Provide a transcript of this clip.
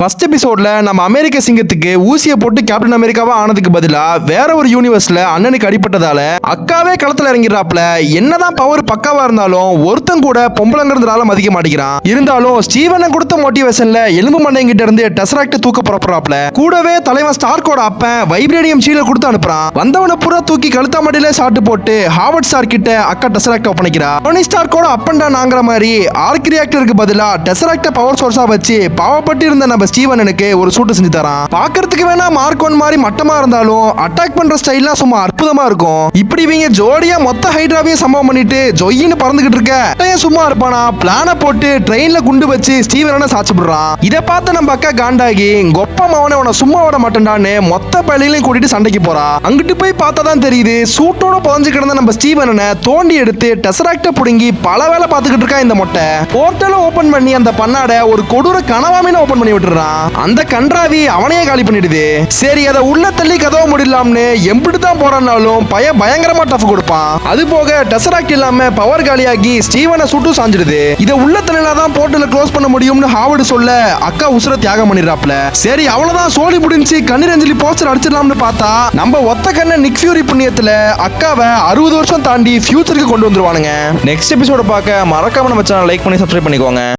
First எபிசோட்ல நம்ம அமெரிக்க சிங்கத்துக்கு ஊசியை போட்டு கேப்டன் அமெரிக்காவா ஆனதுக்கு பதிலா வேற ஒரு யூனிவர்ஸ்ல அண்ணனுக்கு அடிபட்டதால அக்காவே களத்துல இறங்கிறாப்ல. என்னதான் பவர் பக்காவா இருந்தாலும் ஒருத்தன் கூட பொம்பளைங்கிறதுனால மதிக்க மாட்டேங்கிறான். இருந்தாலும் ஸ்டீவன் கொடுத்த மோட்டிவேஷன்ல எலும்பு மண்டைங்கிட்ட இருந்து டெசராக்ட் தூக்க புறப்படுறாப்ல. கூடவே தலைவன் ஸ்டார்க்கோட அப்பன் வைப்ரேனியம் ஷீல்ட கொடுத்து அனுப்புறான். வந்தவனை பூரா தூக்கி கழுத்தா மடியில சாட்டு போட்டு ஹாவர்ட் ஸ்டார் கிட்ட அக்கா டெசராக்ட் ஒப்படைக்கிறா. டோனி ஸ்டார்க்கோட அப்பன்டா நாங்கிற மாதிரி ஆர்க் ரியாக்டருக்கு பதிலா டெசராக்ட பவர் சோர்ஸா வச்சு பாவப்பட்டு இருந்த நம்ம ஸ்டீவனுக்கு ஒரு சூட்டு செஞ்சு தரான். பாக்குறதுக்கு வேணா மார்க் 1 மாதிரி மட்டமா இருந்தாலும் அட்டாக் பண்ற ஸ்டைல்லாம் சும்மா அற்புதமா இருக்கும். இப்படி இவங்க ஜோடியா மொத்த ஹைட்ராவையும் சம்பவம் பண்ணிட்டு ஜொயின்னு பறந்துகிட்டு இருக்க சும்மா இருப்பானா பிளான போட்டு ட்ரெயின்ல குண்டு வச்சு ஸ்டீவனை சாச்சிடுறான். இதை பார்த்து நம்ம அக்கா காண்டாகி கொப்ப மவனை உன சும்மா விட மாட்டேன்டான்னு மொத்த பள்ளியிலையும் கூட்டிட்டு சண்டைக்கு போறா. அங்கிட்டு போய் பார்த்தா தான் தெரியுது சூட்டோட புதஞ்சு கிடந்த நம்ம ஸ்டீவனை தோண்டி எடுத்து டெசராக்ட புடுங்கி பல வேலை பார்த்துக்கிட்டு இருக்கா இந்த மொட்டை. போர்ட்டல ஓபன் பண்ணி அந்த பண்ணாட ஒரு கொடூர கனவாமின ஓபன் பண்ணி விட்டுறான். அந்த கன்றாவி அவனையே காலி பண்ணிடுது. சரி அதை உள்ள தள்ளி கதவை முடியலாம்னு எம்பிட்டு தான் போறான்னாலும் பயங்கரமா டஃப் கொடுப்பான். அது போக டெசராக்ட் இல்லாம பவர் காலியாகி ஸ்டீவனை சுட்டு சாஞ்சிடுது. இதை உள்ள தள்ளினாதான் போர்ட்டல க்ளோஸ் பண்ண முடியும்னு ஹாவர்ட் சொல்ல அக்கா உசுர தியாகம் பண்ணிடுறாப்ல. சரி அவ்வளவுதான் சோழி முடிஞ்சு கண்ணீர் அஞ்சலி போஸ்டர் அடிச்சிடலாம்னு பார்த்தா நம்ம ஒத்த கண்ண நிக் ஃபியூரி புண்ணியத்துல அக்காவை 60 வருஷம் தாண்டி ஃபியூச்சருக்கு கொண்டு வந்துருவானுங்க. நெக்ஸ்ட் எபிசோட பார்க்க மறக்காம நம்ம சேனல் லைக் பண்ணி சப்ஸ்கிரைப் பண்ணிக்கோங்க.